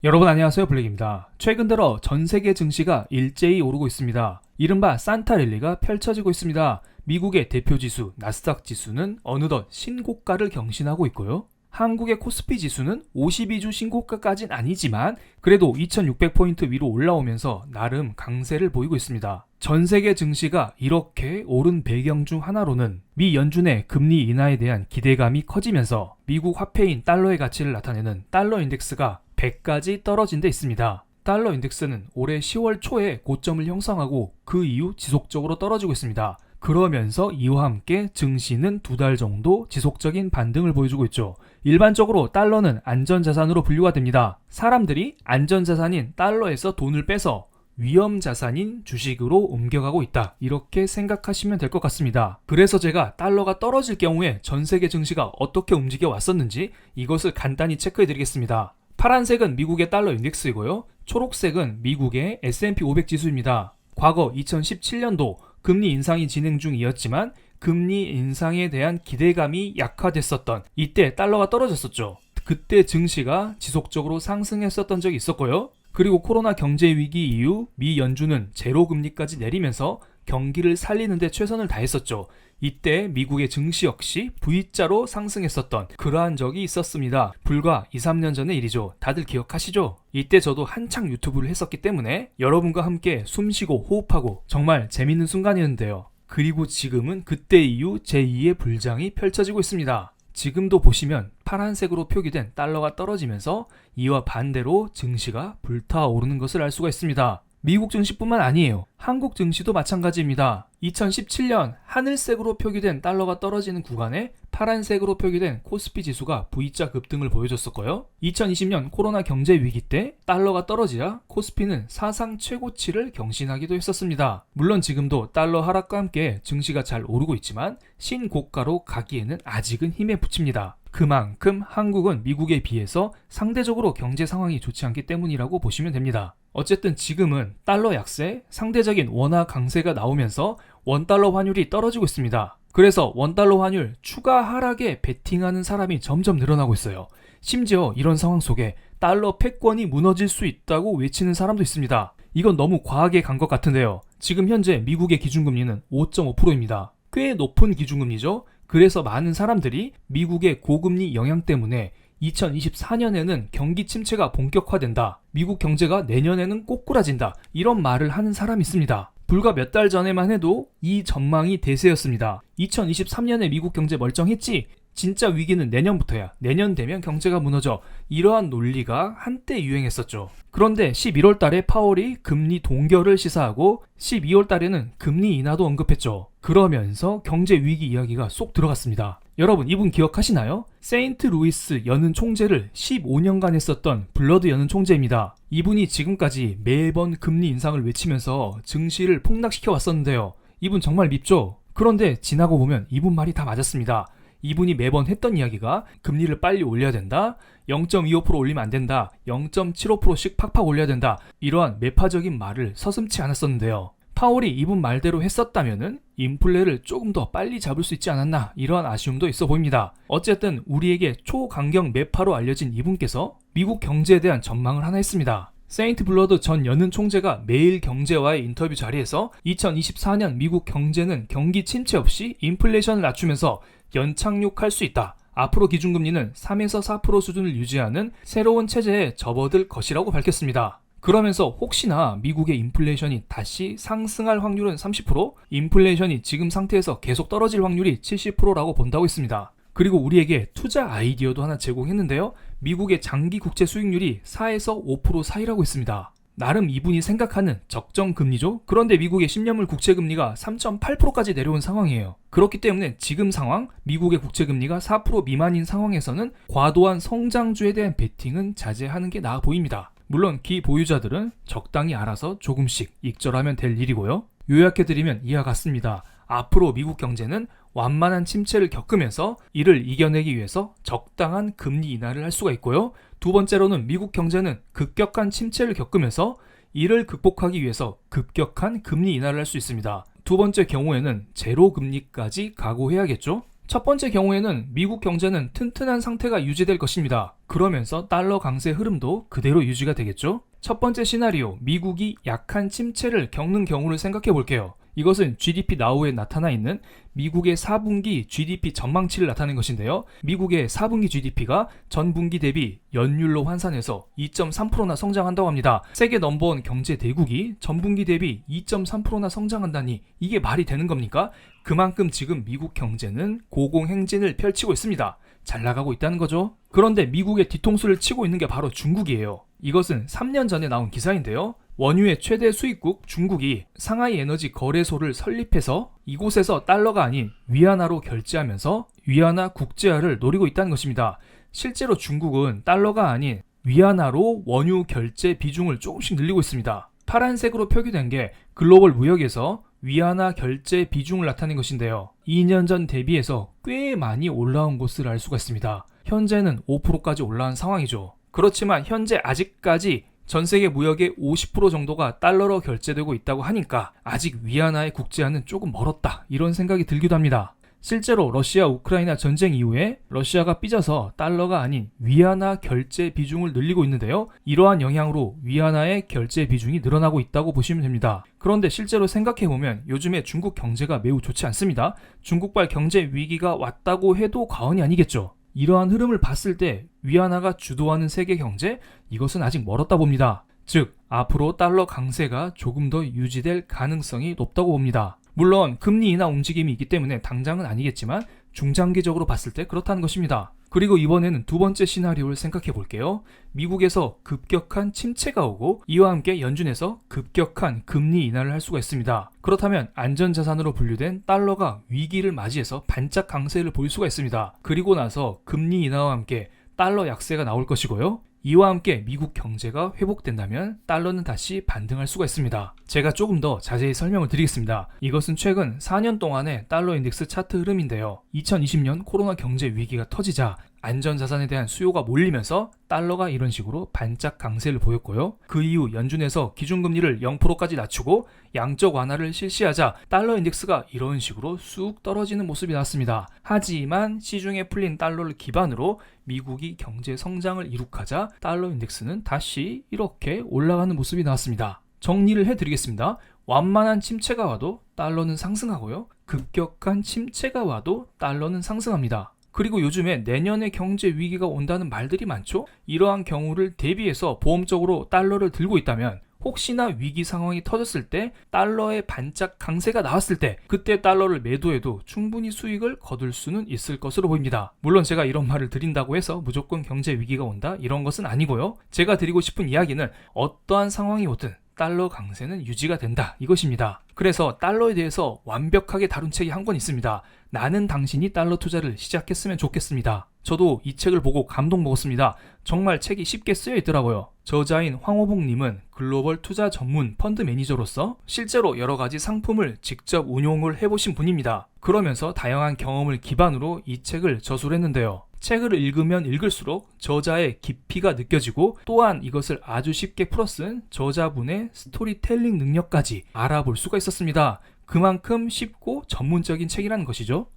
여러분 안녕하세요, 블랙입니다. 최근 들어 전 세계 증시가 일제히 오르고 있습니다. 이른바 산타랠리가 펼쳐지고 있습니다. 미국의 대표 지수 나스닥 지수는 어느덧 신고가를 경신하고 있고요. 한국의 코스피 지수는 52주 신고가까진 아니지만 그래도 2600포인트 위로 올라오면서 나름 강세를 보이고 있습니다. 전 세계 증시가 이렇게 오른 배경 중 하나로는 미 연준의 금리 인하에 대한 기대감이 커지면서 미국 화폐인 달러의 가치를 나타내는 달러 인덱스가 100까지 떨어진 데 있습니다. 달러 인덱스는 올해 10월 초에 고점을 형성하고 그 이후 지속적으로 떨어지고 있습니다. 그러면서 이와 함께 증시는 2달 정도 지속적인 반등을 보여주고 있죠. 일반적으로 달러는 안전자산으로 분류가 됩니다. 사람들이 안전자산인 달러에서 돈을 빼서 위험자산인 주식으로 옮겨가고 있다, 이렇게 생각하시면 될 것 같습니다. 그래서 제가 달러가 떨어질 경우에 전 세계 증시가 어떻게 움직여 왔었는지 이것을 간단히 체크해 드리겠습니다. 파란색은 미국의 달러 인덱스이고요. 초록색은 미국의 S&P 500 지수입니다. 과거 2017년도 금리 인상이 진행 중이었지만 금리 인상에 대한 기대감이 약화됐었던 이때 달러가 떨어졌었죠. 그때 증시가 지속적으로 상승했었던 적이 있었고요. 그리고 코로나 경제 위기 이후 미 연준은 제로 금리까지 내리면서 경기를 살리는 데 최선을 다했었죠. 이때 미국의 증시 역시 V자로 상승했었던 그러한 적이 있었습니다. 불과 2, 3년 전의 일이죠. 다들 기억하시죠? 이때 저도 한창 유튜브를 했었기 때문에 여러분과 함께 숨쉬고 호흡하고 정말 재밌는 순간이었는데요. 그리고 지금은 그때 이후 제2의 불장이 펼쳐지고 있습니다. 지금도 보시면 파란색으로 표기된 달러가 떨어지면서 이와 반대로 증시가 불타오르는 것을 알 수가 있습니다. 미국 증시뿐만 아니에요. 한국 증시도 마찬가지입니다. 2017년 하늘색으로 표기된 달러가 떨어지는 구간에 파란색으로 표기된 코스피 지수가 V자 급등을 보여줬었고요. 2020년 코로나 경제 위기 때 달러가 떨어지자 코스피는 사상 최고치를 경신하기도 했었습니다. 물론 지금도 달러 하락과 함께 증시가 잘 오르고 있지만 신고가로 가기에는 아직은 힘에 부칩니다. 그만큼 한국은 미국에 비해서 상대적으로 경제 상황이 좋지 않기 때문이라고 보시면 됩니다. 어쨌든 지금은 달러 약세, 상대적인 원화 강세가 나오면서 원달러 환율이 떨어지고 있습니다. 그래서 원달러 환율 추가 하락에 베팅하는 사람이 점점 늘어나고 있어요. 심지어 이런 상황 속에 달러 패권이 무너질 수 있다고 외치는 사람도 있습니다. 이건 너무 과하게 간 것 같은데요. 지금 현재 미국의 기준금리는 5.5%입니다. 꽤 높은 기준금리죠. 그래서 많은 사람들이 미국의 고금리 영향 때문에 2024년에는 경기 침체가 본격화된다, 미국 경제가 내년에는 꼬꾸라진다, 이런 말을 하는 사람이 있습니다. 불과 몇 달 전에만 해도 이 전망이 대세였습니다. 2023년에 미국 경제 멀쩡했지? 진짜 위기는 내년부터야. 내년 되면 경제가 무너져. 이러한 논리가 한때 유행했었죠. 그런데 11월 달에 파월이 금리 동결을 시사하고 12월 달에는 금리 인하도 언급했죠. 그러면서 경제 위기 이야기가 쏙 들어갔습니다. 여러분, 이분 기억하시나요? 세인트루이스 연은 총재를 15년간 했었던 블러드 연은 총재입니다. 이분이 지금까지 매번 금리 인상을 외치면서 증시를 폭락시켜 왔었는데요. 이분 정말 밉죠? 그런데 지나고 보면 이분 말이 다 맞았습니다. 이분이 매번 했던 이야기가 금리를 빨리 올려야 된다, 0.25% 올리면 안 된다, 0.75%씩 팍팍 올려야 된다, 이러한 매파적인 말을 서슴지 않았었는데요. 파월이 이분 말대로 했었다면은 인플레를 조금 더 빨리 잡을 수 있지 않았나, 이러한 아쉬움도 있어 보입니다. 어쨌든 우리에게 초강경 매파로 알려진 이분께서 미국 경제에 대한 전망을 하나 했습니다. 세인트 블러드 전 연은 총재가 매일 경제와의 인터뷰 자리에서 2024년 미국 경제는 경기 침체 없이 인플레이션을 낮추면서 연착륙할 수 있다. 앞으로 기준금리는 3에서 4% 수준을 유지하는 새로운 체제에 접어들 것이라고 밝혔습니다. 그러면서 혹시나 미국의 인플레이션이 다시 상승할 확률은 30%, 인플레이션이 지금 상태에서 계속 떨어질 확률이 70%라고 본다고 했습니다. 그리고 우리에게 투자 아이디어도 하나 제공했는데요. 미국의 장기 국채 수익률이 4에서 5% 사이라고 했습니다. 나름 이분이 생각하는 적정 금리죠. 그런데 미국의 10년물 국채금리가 3.8%까지 내려온 상황이에요. 그렇기 때문에 지금 상황, 미국의 국채금리가 4% 미만인 상황에서는 과도한 성장주에 대한 베팅은 자제하는 게 나아 보입니다. 물론 기보유자들은 적당히 알아서 조금씩 익절하면 될 일이고요. 요약해드리면 이와 같습니다. 앞으로 미국 경제는 완만한 침체를 겪으면서 이를 이겨내기 위해서 적당한 금리 인하를 할 수가 있고요. 두 번째로는 미국 경제는 급격한 침체를 겪으면서 이를 극복하기 위해서 급격한 금리 인하를 할 수 있습니다. 두 번째 경우에는 제로 금리까지 각오해야겠죠. 첫 번째 경우에는 미국 경제는 튼튼한 상태가 유지될 것입니다. 그러면서 달러 강세 흐름도 그대로 유지가 되겠죠? 첫 번째 시나리오, 미국이 약한 침체를 겪는 경우를 생각해 볼게요. 이것은 GDP 나우에 나타나 있는 미국의 4분기 GDP 전망치를 나타낸 것인데요. 미국의 4분기 GDP가 전분기 대비 연율로 환산해서 2.3%나 성장한다고 합니다. 세계 넘버원 경제 대국이 전분기 대비 2.3%나 성장한다니 이게 말이 되는 겁니까? 그만큼 지금 미국 경제는 고공행진을 펼치고 있습니다. 잘 나가고 있다는 거죠. 그런데 미국의 뒤통수를 치고 있는 게 바로 중국이에요. 이것은 3년 전에 나온 기사인데요. 원유의 최대 수입국 중국이 상하이 에너지 거래소를 설립해서 이곳에서 달러가 아닌 위안화로 결제하면서 위안화 국제화를 노리고 있다는 것입니다. 실제로 중국은 달러가 아닌 위안화로 원유 결제 비중을 조금씩 늘리고 있습니다. 파란색으로 표기된 게 글로벌 무역에서 위안화 결제 비중을 나타낸 것인데요. 2년 전 대비해서 꽤 많이 올라온 것을 알 수가 있습니다. 현재는 5%까지 올라온 상황이죠. 그렇지만 현재 아직까지 전 세계 무역의 50% 정도가 달러로 결제되고 있다고 하니까 아직 위안화의 국제화는 조금 멀었다 이런 생각이 들기도 합니다. 실제로 러시아 우크라이나 전쟁 이후에 러시아가 삐져서 달러가 아닌 위안화 결제 비중을 늘리고 있는데요. 이러한 영향으로 위안화의 결제 비중이 늘어나고 있다고 보시면 됩니다. 그런데 실제로 생각해보면 요즘에 중국 경제가 매우 좋지 않습니다. 중국발 경제 위기가 왔다고 해도 과언이 아니겠죠. 이러한 흐름을 봤을 때 위안화가 주도하는 세계 경제, 이것은 아직 멀었다 봅니다. 즉, 앞으로 달러 강세가 조금 더 유지될 가능성이 높다고 봅니다. 물론 금리 인하 움직임이 있기 때문에 당장은 아니겠지만 중장기적으로 봤을 때 그렇다는 것입니다. 그리고 이번에는 두 번째 시나리오를 생각해 볼게요. 미국에서 급격한 침체가 오고 이와 함께 연준에서 급격한 금리 인하를 할 수가 있습니다. 그렇다면 안전자산으로 분류된 달러가 위기를 맞이해서 반짝 강세를 보일 수가 있습니다. 그리고 나서 금리 인하와 함께 달러 약세가 나올 것이고요. 이와 함께 미국 경제가 회복된다면 달러는 다시 반등할 수가 있습니다. 제가 조금 더 자세히 설명을 드리겠습니다. 이것은 최근 4년 동안의 달러 인덱스 차트 흐름인데요. 2020년 코로나 경제 위기가 터지자 안전자산에 대한 수요가 몰리면서 달러가 이런 식으로 반짝 강세를 보였고요. 그 이후 연준에서 기준금리를 0%까지 낮추고 양적 완화를 실시하자 달러 인덱스가 이런 식으로 쑥 떨어지는 모습이 나왔습니다. 하지만 시중에 풀린 달러를 기반으로 미국이 경제 성장을 이룩하자 달러 인덱스는 다시 이렇게 올라가는 모습이 나왔습니다. 정리를 해드리겠습니다. 완만한 침체가 와도 달러는 상승하고요. 급격한 침체가 와도 달러는 상승합니다. 그리고 요즘에 내년에 경제 위기가 온다는 말들이 많죠? 이러한 경우를 대비해서 보험적으로 달러를 들고 있다면 혹시나 위기 상황이 터졌을 때 달러의 반짝 강세가 나왔을 때 그때 달러를 매도해도 충분히 수익을 거둘 수는 있을 것으로 보입니다. 물론 제가 이런 말을 드린다고 해서 무조건 경제 위기가 온다 이런 것은 아니고요. 제가 드리고 싶은 이야기는 어떠한 상황이 오든 달러 강세는 유지가 된다 이것입니다. 그래서 달러에 대해서 완벽하게 다룬 책이 한 권 있습니다. 나는 당신이 달러 투자를 시작했으면 좋겠습니다. 저도 이 책을 보고 감동 먹었습니다. 정말 책이 쉽게 쓰여 있더라고요. 저자인 황호봉님은 글로벌 투자 전문 펀드 매니저로서 실제로 여러 가지 상품을 직접 운용을 해보신 분입니다. 그러면서 다양한 경험을 기반으로 이 책을 저술을 했는데요. 책을 읽으면 읽을수록 저자의 깊이가 느껴지고 또한 이것을 아주 쉽게 풀어쓴 저자분의 스토리텔링 능력까지 알아볼 수가 있었습니다. 그만큼 쉽고 전문적인 책이라는 것이죠.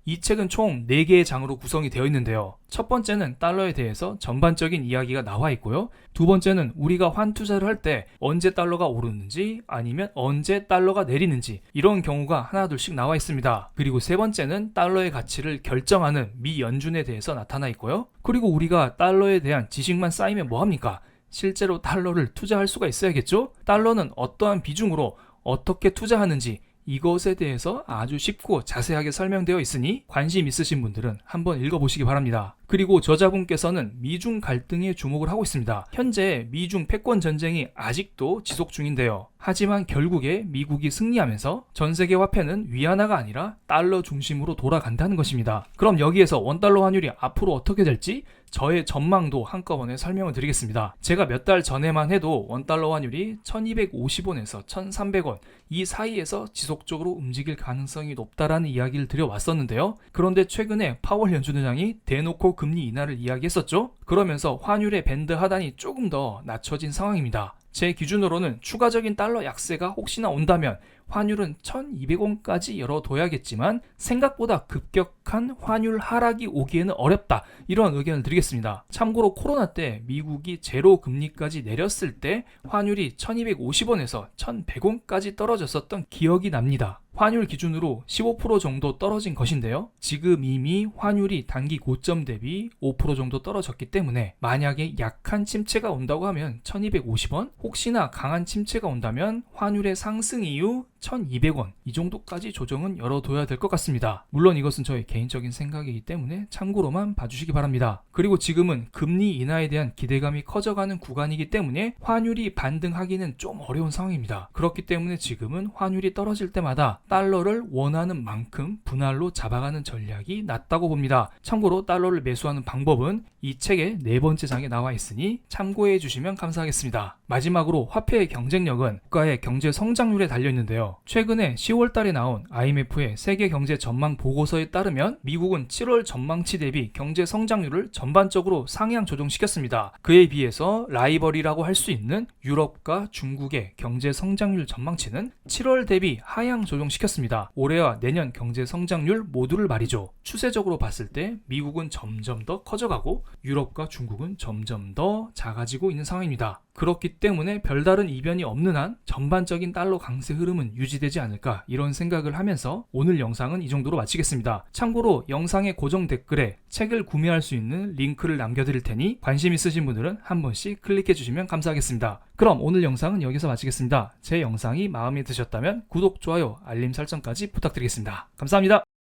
이 책은 총 4개의 장으로 구성이 되어 있는데요. 첫 번째는 달러에 대해서 전반적인 이야기가 나와 있고요. 두 번째는 우리가 환투자를 할 때 언제 달러가 오르는지 아니면 언제 달러가 내리는지 이런 경우가 하나둘씩 나와 있습니다. 그리고 세 번째는 달러의 가치를 결정하는 미 연준에 대해서 나타나 있고요. 그리고 우리가 달러에 대한 지식만 쌓이면 뭐합니까? 실제로 달러를 투자할 수가 있어야겠죠? 달러는 어떠한 비중으로 어떻게 투자하는지 이것에 대해서 아주 쉽고 자세하게 설명되어 있으니 관심 있으신 분들은 한번 읽어보시기 바랍니다. 그리고 저자분께서는 미중 갈등에 주목을 하고 있습니다. 현재 미중 패권 전쟁이 아직도 지속 중인데요. 하지만 결국에 미국이 승리하면서 전 세계 화폐는 위안화가 아니라 달러 중심으로 돌아간다는 것입니다. 그럼 여기에서 원달러 환율이 앞으로 어떻게 될지 저의 전망도 한꺼번에 설명을 드리겠습니다. 제가 몇 달 전에만 해도 원달러 환율이 1250원에서 1300원 이 사이에서 지속적으로 움직일 가능성이 높다라는 이야기를 드려왔었는데요. 그런데 최근에 파월 연준 의장이 대놓고 금리 인하를 이야기했었죠. 그러면서 환율의 밴드 하단이 조금 더 낮춰진 상황입니다. 제 기준으로는 추가적인 달러 약세가 혹시나 온다면 환율은 1200원까지 열어둬야겠지만 생각보다 급격한 환율 하락이 오기에는 어렵다. 이러한 의견을 드리겠습니다. 참고로 코로나 때 미국이 제로 금리까지 내렸을 때 환율이 1250원에서 1100원까지 떨어졌었던 기억이 납니다. 환율 기준으로 15% 정도 떨어진 것인데요. 지금 이미 환율이 단기 고점 대비 5% 정도 떨어졌기 때문에 만약에 약한 침체가 온다고 하면 1250원, 혹시나 강한 침체가 온다면 환율의 상승 이후 1200원 이 정도까지 조정은 열어둬야 될 것 같습니다. 물론 이것은 저의 개인적인 생각이기 때문에 참고로만 봐주시기 바랍니다. 그리고 지금은 금리 인하에 대한 기대감이 커져가는 구간이기 때문에 환율이 반등하기는 좀 어려운 상황입니다. 그렇기 때문에 지금은 환율이 떨어질 때마다 달러를 원하는 만큼 분할로 잡아가는 전략이 낫다고 봅니다. 참고로 달러를 매수하는 방법은 이 책의 4번째 장에 나와 있으니 참고해 주시면 감사하겠습니다. 마지막으로 화폐의 경쟁력은 국가의 경제 성장률에 달려있는데요. 최근에 10월 달에 나온 IMF의 세계 경제 전망 보고서에 따르면 미국은 7월 전망치 대비 경제 성장률을 전반적으로 상향 조정시켰습니다. 그에 비해서 라이벌이라고 할 수 있는 유럽과 중국의 경제 성장률 전망치는 7월 대비 하향 조정시켰습니다. 올해와 내년 경제 성장률 모두를 말이죠. 추세적으로 봤을 때 미국은 점점 더 커져가고 유럽과 중국은 점점 더 작아지고 있는 상황입니다. 그렇기 때문에 별다른 이변이 없는 한 전반적인 달러 강세 흐름은 유지되지 않을까 이런 생각을 하면서 오늘 영상은 이 정도로 마치겠습니다. 참고로 영상의 고정 댓글에 책을 구매할 수 있는 링크를 남겨드릴 테니 관심 있으신 분들은 한 번씩 클릭해 주시면 감사하겠습니다. 그럼 오늘 영상은 여기서 마치겠습니다. 제 영상이 마음에 드셨다면 구독, 좋아요, 알림 설정까지 부탁드리겠습니다. 감사합니다.